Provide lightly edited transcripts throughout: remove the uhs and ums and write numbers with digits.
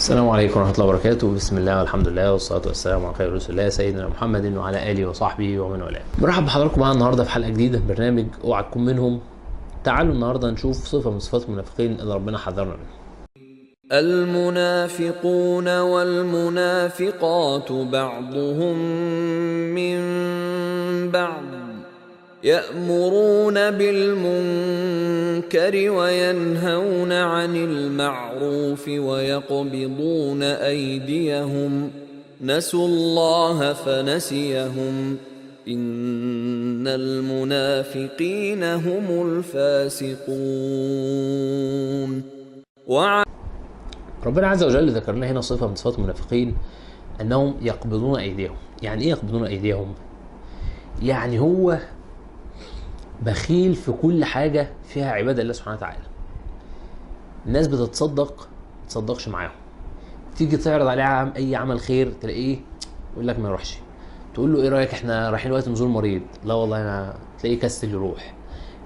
السلام عليكم ورحمة الله وبركاته. بسم الله والحمد لله والصلاة والسلام على خير رسول الله سيدنا محمد وعلى آله وصحبه ومن والاه. مرحبا بحضراتكم معانا النهارده في حلقة جديدة من برنامج اوعى تكون منهم. تعالوا النهارده نشوف صفة من صفات المنافقين اللي ربنا حذرنا منها. المنافقون والمنافقات بعضهم من بعض يأمرون بالمنكر وينهون عن المعروف ويقبضون أيديهم نسوا الله فنسيهم إن المنافقين هم الفاسقون. ربنا عز وجل ذكر لنا هنا صفة من صفات المنافقين انهم يقبضون ايديهم. يعني ايه يقبضون ايديهم؟ يعني هو بخيل في كل حاجة فيها عبادة الله سبحانه وتعالى. الناس بتتصدق ما تصدقش معاهم، تيجي تعرض عليه اي عمل خير تلاقيه يقول لك ما يروحش. تقول له ايه رايك احنا رايحين دلوقتي نزور مريض، لا والله انا، تلاقيه كسل يروح.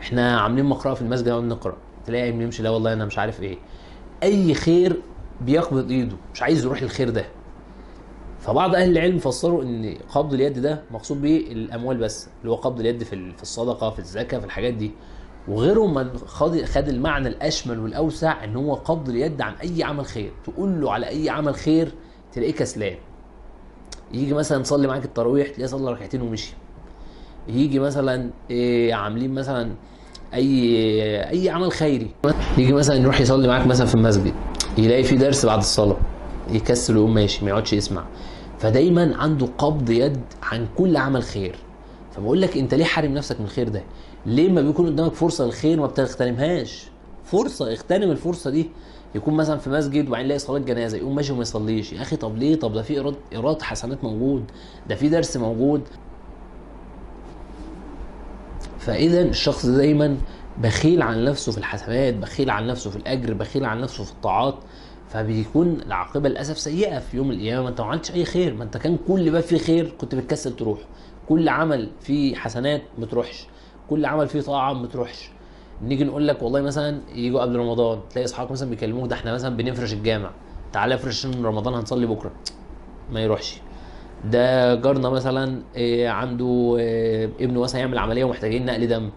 احنا عاملين مقرأة في المسجد نقعد نقرأ، تلاقيه بيمشي لا والله انا مش عارف ايه. اي خير بيقبض ايده، مش عايز يروح الخير ده. فبعض اهل العلم فسروا ان قبض اليد ده مقصود به الاموال بس، اللي هو قبض اليد في الصدقه، في الزكاه، في الحاجات دي. وغيرهم من خد المعنى الاشمل والاوسع ان هو قبض اليد عن اي عمل خير. تقول له على اي عمل خير تلاقيه كسلان. يجي مثلا يصلي معاك التراويح تلاقيه صلى ركعتين ومشي. يجي مثلا عاملين مثلا اي عمل خيري، يجي مثلا يروح يصلي معاك مثلا في المسجد، يلاقي في درس بعد الصلاه يكسل ويقوم ماشي، ما يقعدش يسمع. فدايما عنده قبض يد عن كل عمل خير. فبقول لك انت ليه حارم نفسك من الخير ده؟ ليه ما بيكون قدامك فرصه للخير ما بتغتنمهاش؟ فرصه، اغتنم الفرصه دي. يكون مثلا في مسجد وبعدين يلاقي صلاه جنازه يقوم ماشي وما يصليش. يا اخي طب ليه؟ طب ده في ايراد حسنات موجود، ده في درس موجود. فاذا الشخص ده دايما بخيل عن نفسه في الحسنات، بخيل عن نفسه في الاجر، بخيل عن نفسه في الطاعات. فبيكون العاقبه للاسف سيئه في يوم القيامه. ما انت ما عملتش اي خير، ما انت كان كل باب فيه خير كنت بتكسل تروح، كل عمل فيه حسنات ما تروحش، كل عمل فيه طاعه ما تروحش. نيجي نقول لك والله مثلا يجوا قبل رمضان تلاقي اصحابك مثلا بيكلموك ده احنا مثلا بنفرش الجامع، تعالى افرش عشان رمضان هنصلي بكره، ما يروحش. ده جارنا مثلا عنده ابنه مثلا يعمل عمليه ومحتاجين نقل دم،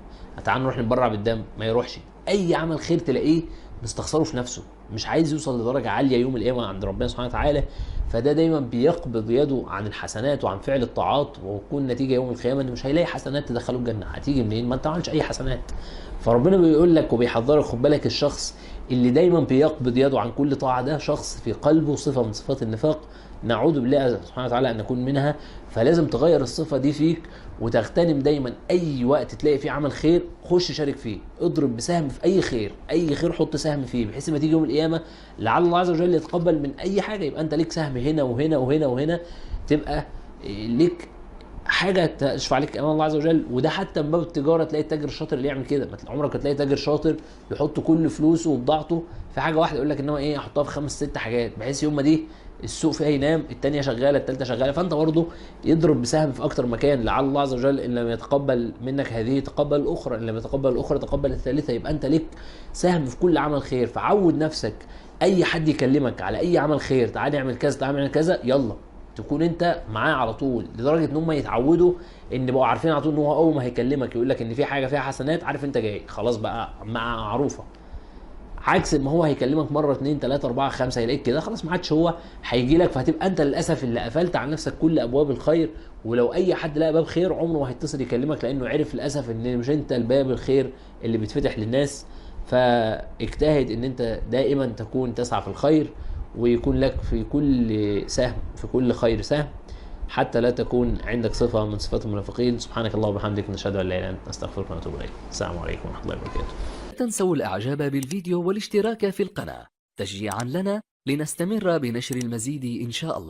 تعال نروح نتبرع بالدم، ما يروحش. اي عمل خير تلاقيه مستخسره في نفسه، مش عايز يوصل لدرجه عاليه يوم القيامه عند ربنا سبحانه وتعالى. فده دايما بيقبض يده عن الحسنات وعن فعل الطاعات، ويكون نتيجه يوم القيامه انه مش هيلاقي حسنات تدخله الجنه. هتيجي منين؟ ما انت ما عملتش اي حسنات. فربنا بيقول لك وبيحذرك، خد بالك الشخص اللي دايما بيقبض يده عن كل طاعه ده شخص في قلبه صفه من صفات النفاق، نعوذ بالله سبحانه وتعالى ان نكون منها. فلازم تغير الصفه دي فيك وتغتنم دايما اي وقت تلاقي فيه عمل خير خش شارك فيه، اضرب بسهم في اي خير، اي خير حط سهم فيه، بحيث ما تيجي يوم القيامه لعل الله عز وجل يتقبل من اي حاجه يبقى انت ليك سهم هنا وهنا وهنا وهنا، تبقى ليك حاجه تشفع عليك امام الله عز وجل. وده حتى من باب التجاره، تلاقي التاجر الشاطر اللي يعمل كده. ما عمرك هتلاقي تاجر شاطر يحط كل فلوسه وبضاعته في حاجه واحده، يقول لك ان هو ايه، احطها في 5 6 حاجات بحيث يوم ما دي السوق فيها ينام الثانيه شغاله الثالثه شغاله. فانت برضه يضرب بسهم في اكتر مكان، لعل الله عز وجل ان لم يتقبل منك هذه تقبل الاخرى، ان لم يتقبل الاخرى تقبل الثالثه. يبقى انت ليك سهم في كل عمل خير. فعود نفسك اي حد يكلمك على اي عمل خير، تعال نعمل كذا تعال نعمل كذا، يلا تكون انت معاه على طول، لدرجه ان هم يتعودوا ان بقوا عارفين على طول ان هو اول ما هيكلمك يقول لك ان في حاجه فيها حسنات عارف انت جاي، خلاص بقى معروفه. عكس ما هو هيكلمك مره اتنين تلاته اربعه خمسه يلاقيك كده خلاص ما عادش هو هيجي لك، فهتبقى انت للاسف اللي قفلت على نفسك كل ابواب الخير. ولو اي حد لقى باب خير عمره ما هيتصل يكلمك، لانه عرف للاسف ان مش انت الباب الخير اللي بيتفتح للناس. فاجتهد ان انت دائما تكون تسعى في الخير، ويكون لك في كل سهم في كل خير سهم، حتى لا تكون عندك صفه من صفات المنافقين. سبحانك اللهم وبحمدك نشهد ان لا اله الا انت نستغفرك ونتوب اليك. السلام عليكم ورحمه الله وبركاته. لا تنسوا الإعجاب بالفيديو والاشتراك في القناة تشجيعا لنا لنستمر بنشر المزيد إن شاء الله.